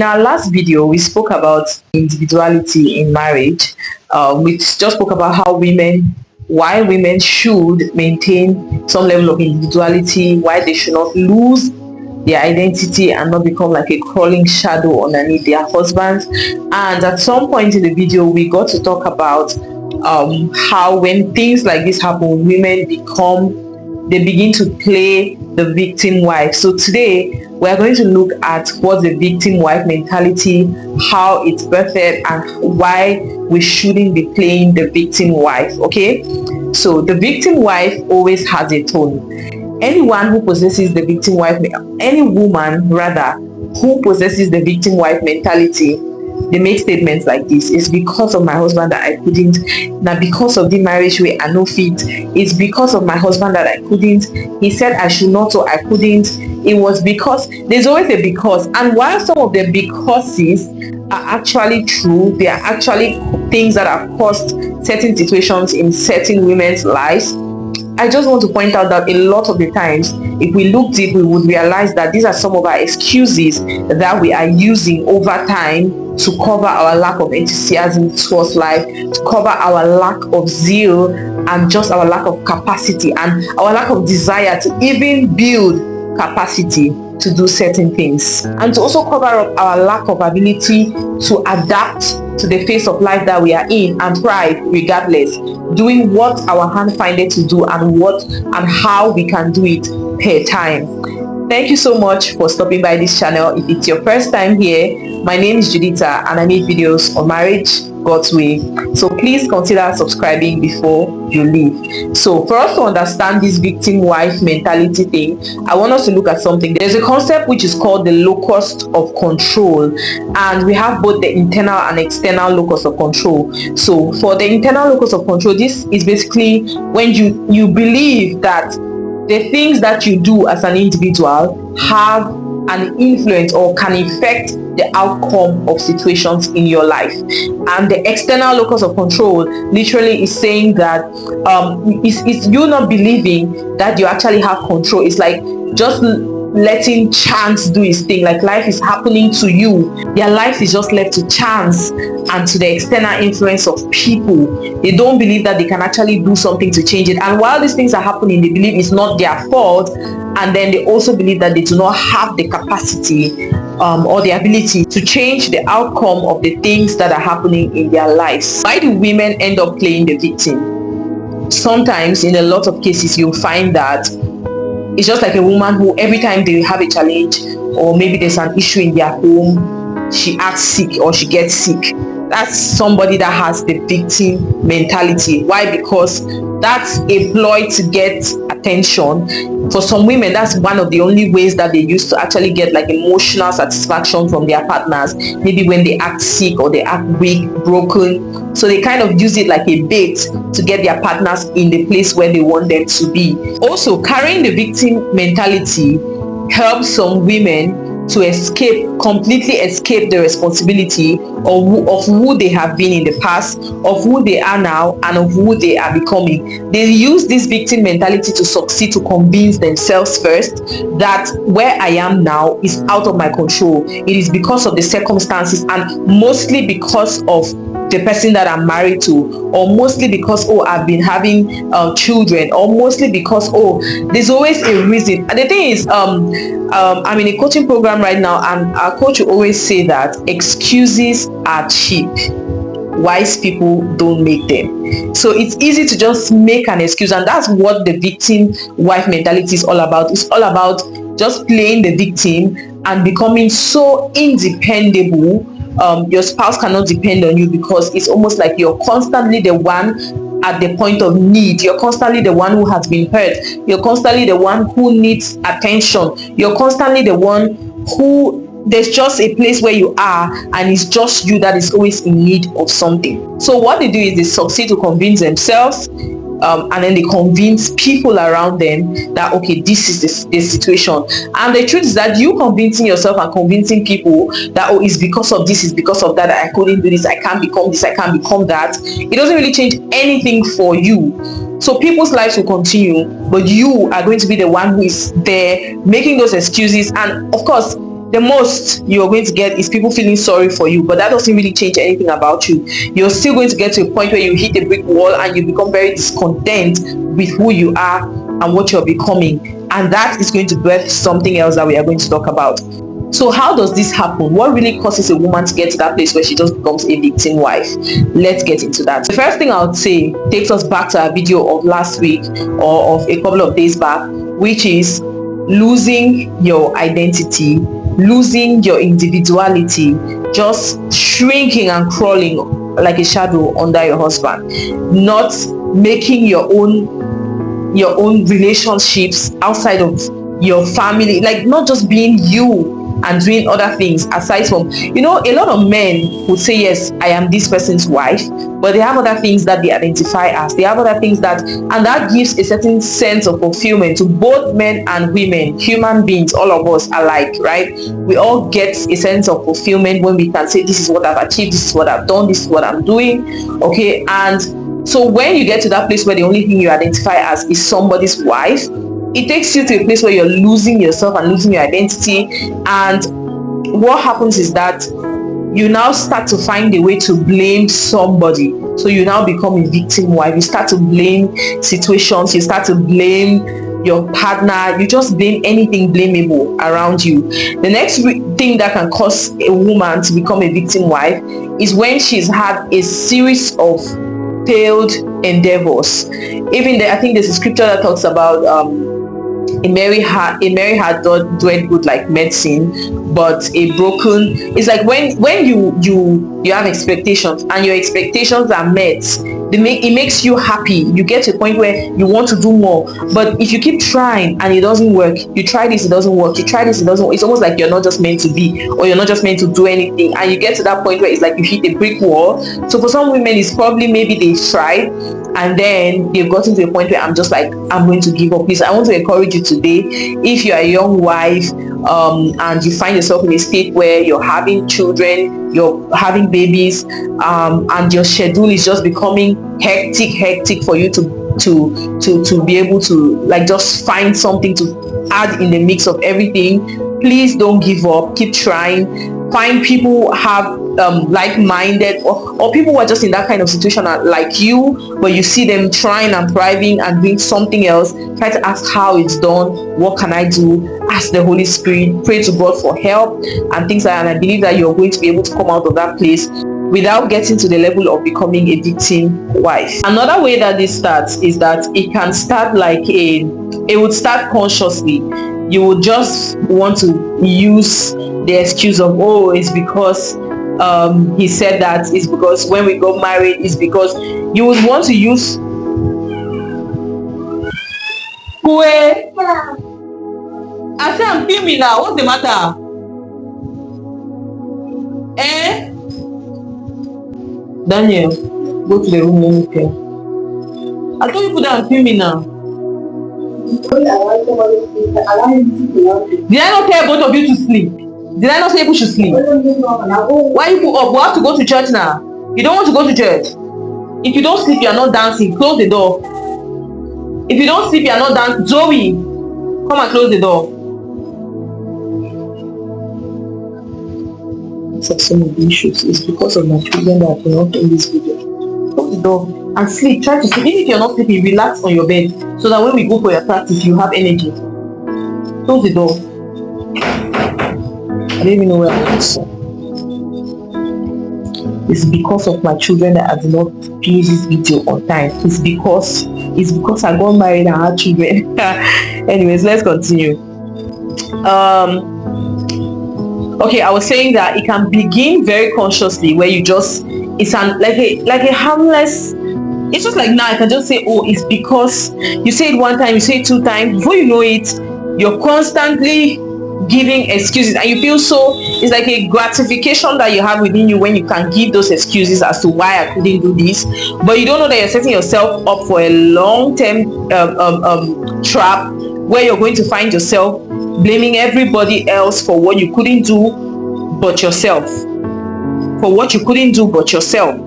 In our last video, we spoke about individuality in marriage. We just spoke about why women should maintain some level of individuality, why they should not lose their identity and not become like a crawling shadow underneath their husbands. And at some point in the video, we got to talk about how when things like this happen, they begin to play the victim wife. So today we're going to look at what the victim wife mentality, how it's birthed, and why we shouldn't be playing the victim wife. Okay, so the victim wife always has a tone. Anyone who possesses the victim wife, any woman rather, who possesses the victim wife mentality, they make statements like this: it's because of my husband that I couldn't, now because of the marriage where I no fit, it's because of my husband that I couldn't, he said I should not, so I couldn't, it was because. There's always a because. And while some of the becauses are actually true, they are actually things that have caused certain situations in certain women's lives, I just want to point out that a lot of the times, if we look deep, we would realize that these are some of our excuses that we are using over time to cover our lack of enthusiasm towards life, to cover our lack of zeal, and just our lack of capacity and our lack of desire to even build capacity to do certain things, and to also cover up our lack of ability to adapt to the phase of life that we are in and thrive regardless, doing what our hand findeth to do and how we can do it per time. Thank you so much for stopping by this channel. If it's your first time here, my name is Juditha and I make videos on marriage God's way. So please consider subscribing before you leave. So for us to understand this victim wife mentality thing, I want us to look at something. There's a concept which is called the locust of control, and we have both the internal and external locus of control. So for the internal locus of control, this is basically when you believe that the things that you do as an individual have an influence or can affect the outcome of situations in your life. And the external locus of control literally is saying that it's you not believing that you actually have control. It's like just letting chance do its thing, like life is happening to you. Their life is just left to chance and to the external influence of people. They don't believe that they can actually do something to change it. And while these things are happening, they believe it's not their fault. And then they also believe that they do not have the capacity or the ability to change the outcome of the things that are happening in their lives. Why do women end up playing the victim? Sometimes, in a lot of cases, you'll find that it's just like a woman who every time they have a challenge or maybe there's an issue in their home, she acts sick or she gets sick. That's somebody that has the victim mentality. Why? Because that's a ploy to get attention. For some women, that's one of the only ways that they use to actually get like emotional satisfaction from their partners. Maybe when they act sick or they act weak, broken. So they kind of use it like a bait to get their partners in the place where they want them to be. Also, carrying the victim mentality helps some women to completely escape the responsibility of who they have been in the past, of who they are now, and of who they are becoming. They use this victim mentality to succeed, to convince themselves first that where I am now is out of my control. It is because of the circumstances, and mostly because of the person that I'm married to, or mostly because I've been having children, or mostly because there's always a reason. And the thing is, I'm in a coaching program right now, and our coach will always say that excuses are cheap. Wise people don't make them. So it's easy to just make an excuse, and that's what the victim wife mentality is all about. It's all about just playing the victim and becoming so independable. Your spouse cannot depend on you because it's almost like you're constantly the one at the point of need. You're constantly the one who has been hurt. You're constantly the one who needs attention. You're constantly the one who there's just a place where you are and it's just you that is always in need of something. So what they do is they succeed to convince themselves and then they convince people around them that okay, this is the situation. And the truth is that you convincing yourself and convincing people that it's because of this, it's because of that, I couldn't do this, I can't become this, I can't become that, it doesn't really change anything for you. So people's lives will continue, but you are going to be the one who is there making those excuses. And of course, the most you're going to get is people feeling sorry for you, but that doesn't really change anything about you. You're still going to get to a point where you hit a brick wall and you become very discontent with who you are and what you're becoming, and that is going to birth something else that we are going to talk about. So how does this happen? What really causes a woman to get to that place where she just becomes a victim wife? Let's get into that. The first thing I would say takes us back to our video of last week or of a couple of days back, which is losing your identity, losing your individuality, just shrinking and crawling like a shadow under your husband, not making your own relationships outside of your family, like not just being you and doing other things aside from, a lot of men would say, yes, I am this person's wife, but they have other things that they identify as. They have other things and that gives a certain sense of fulfillment to both men and women, human beings, all of us alike, right? We all get a sense of fulfillment when we can say, this is what I've achieved, this is what I've done, this is what I'm doing, okay? And so when you get to that place where the only thing you identify as is somebody's wife, it takes you to a place where you're losing yourself and losing your identity. And what happens is that you now start to find a way to blame somebody. So you now become a victim wife. You start to blame situations. You start to blame your partner. You just blame anything blamable around you. The next thing that can cause a woman to become a victim wife is when she's had a series of failed endeavors. Even there, I think there's a scripture that talks about a merry heart doeth good like medicine, but a broken, it's like when you have expectations and your expectations are met, it makes you happy. You get to a point where you want to do more, but if you keep trying and it doesn't work, you try this, it doesn't work, you try this, it doesn't work, it's almost like you're not just meant to be, or you're not just meant to do anything, and you get to that point where it's like you hit a brick wall. So for some women, it's probably maybe they've tried and then they've gotten to a point where I'm going to give up. Please, I want to encourage you today, if you're a young wife and you find yourself in a state where you're having children, you're having babies, and your schedule is just becoming hectic for you to be able to like just find something to add in the mix of everything. Please don't give up, keep trying. Find people who have like-minded or people who are just in that kind of situation like you, but you see them trying and thriving and doing something else. Try to ask how it's done, what can I do, ask the Holy Spirit, pray to God for help and things like that. And I believe that you're going to be able to come out of that place without getting to the level of becoming a victim wife. Another way that this starts is that it can start it would start consciously. You would just want to use the excuse of, oh, it's because he said that, it's because when we got married, it's because you would want to use I say I'm filming now, what's the matter? Daniel, go to the room, let me tell. I told you that I'm filming now. Did I not tell both of you to sleep? Did I not say people should sleep? Why you put up? We have to go to church now. You don't want to go to church. If you don't sleep, you are not dancing. Close the door. If you don't sleep, you are not dancing. Zoe, come and close the door. Some of the issues is because of my children that are not in this video. Close the door and sleep. Try to sleep. Even if you're not sleeping, relax on your bed so that when we go for your practice, you have energy. Close the door. I don't even know where I was. It's because of my children that I did not finish this video on time. It's because I got married and had children. Anyways, let's continue. Okay, I was saying that it can begin very consciously, where you just, it's like a harmless, it's just like now I can just say, oh, it's because you say it one time, you say it 2 times, before you know it, you're constantly giving excuses, and you feel so, it's like a gratification that you have within you when you can give those excuses as to why I couldn't do this, but you don't know that you're setting yourself up for a long-term trap where you're going to find yourself blaming everybody else for what you couldn't do but yourself.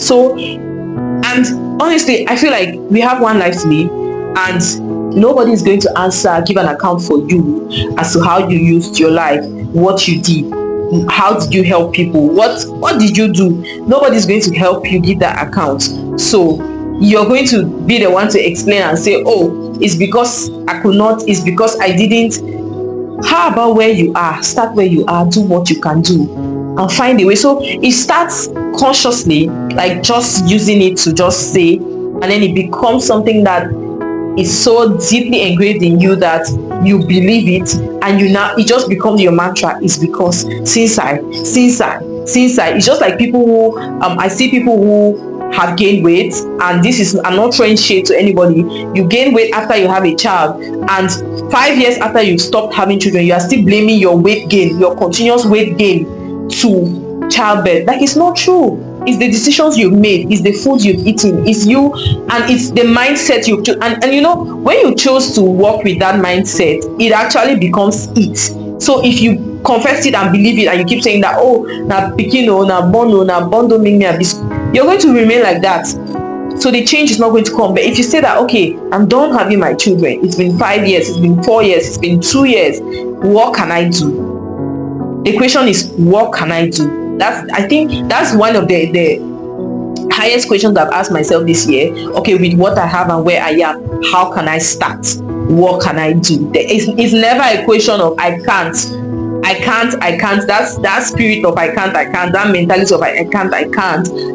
So, and honestly, I feel like we have one life to live, and Nobody is going to give an account for you as to how you used your life, what you did, how did you help people, what did you do. Nobody's going to help you give that account. So you're going to be the one to explain and say, oh, it's because I could not, it's because I didn't. How about where you are? Start where you are, do what you can do, and find a way. So it starts consciously, like just using it to just say, and then it becomes something that is so deeply engraved in you that you believe it, and it just becomes your mantra. It's because since I it's just like people who I see people who have gained weight, and this is, I'm not throwing shade to anybody. You gain weight after you have a child, and 5 years after you stopped having children, you are still blaming your weight gain, your continuous weight gain, to childbirth. Like, it's not true. It's the decisions you've made, it's the food you've eaten, it's you, and it's the mindset you chose. And you know, when you chose to work with that mindset, it actually becomes it. So if you confess it and believe it, and you keep saying that, oh, na pikin, oh, na born, na bondo make me abis, you're going to remain like that. So the change is not going to come. But if you say that, okay, I'm done having my children, it's been 5 years, it's been 4 years, it's been 2 years, what can I do? The question is, what can I do? I think that's one of the highest questions I've asked myself this year. Okay, with what I have and where I am, how can I start? What can I do? It's never a question of I can't. That's that spirit of I can't, that mentality of I can't. I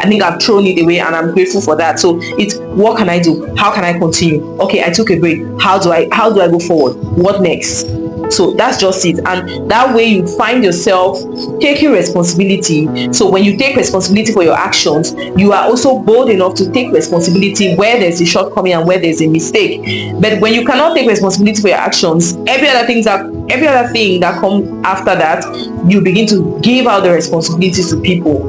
think I've thrown it away, and I'm grateful for that. So it's, what can I do? How can I continue? Okay, I took a break. How do I go forward? What next? So that's just it. And that way you find yourself taking responsibility. So when you take responsibility for your actions, you are also bold enough to take responsibility where there's a shortcoming and where there's a mistake. But when you cannot take responsibility for your actions, every other thing that comes after that, you begin to give out the responsibilities to people.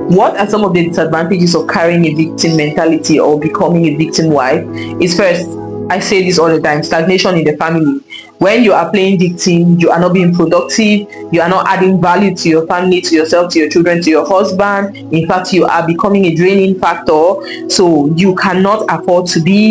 What are some of the disadvantages of carrying a victim mentality or becoming a victim wife? Is, first, I say this all the time, stagnation in the family. When you are playing victim, you are not being productive, you are not adding value to your family, to yourself, to your children, to your husband. In fact, you are becoming a draining factor. So you cannot afford to build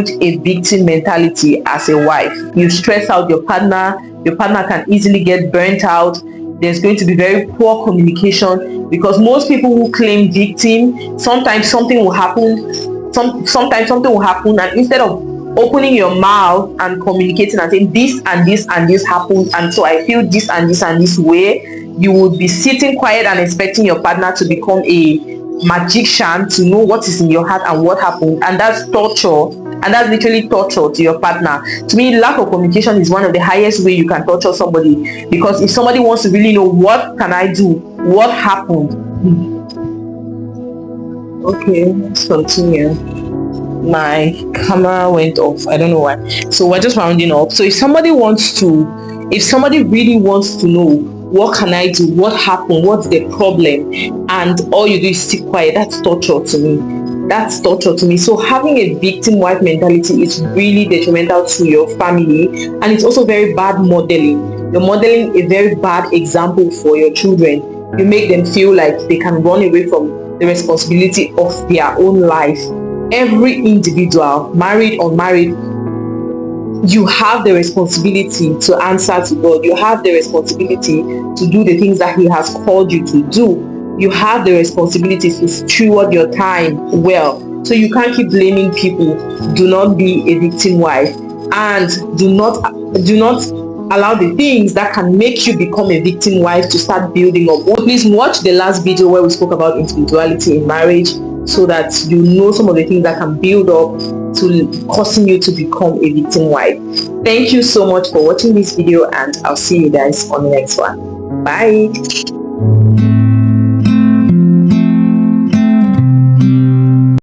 a victim mentality as a wife. You stress out your partner can easily get burnt out. There's going to be very poor communication, because most people who claim victim, sometimes something will happen, and instead of opening your mouth and communicating and saying this and this and this happened, and so I feel this and this and this way, you would be sitting quiet and expecting your partner to become a magician to know what is in your heart and what happened. And that's torture, and that's literally torture to your partner. To me, lack of communication is one of the highest way you can torture somebody, because if somebody wants to really know, what can I do, what happened, okay, let's continue. My camera went off, I don't know why. So we're just rounding up. So if somebody really wants to know, what can I do, what happened, what's the problem, and all you do is sit quiet, that's torture to me. So having a victim wife mentality is really detrimental to your family, and it's also very bad modeling. You're modeling a very bad example for your children. You make them feel like they can run away from the responsibility of their own life. Every individual, married or unmarried, you have the responsibility to answer to God. You have the responsibility to do the things that He has called you to do. You have the responsibility to steward your time well. So you can't keep blaming people. Do not be a victim wife, and do not allow the things that can make you become a victim wife to start building up. Please watch the last video where we spoke about individuality in marriage, so that you know some of the things that can build up to causing you to become a victim wife. Thank you so much for watching this video, and I'll see you guys on the next one. Bye.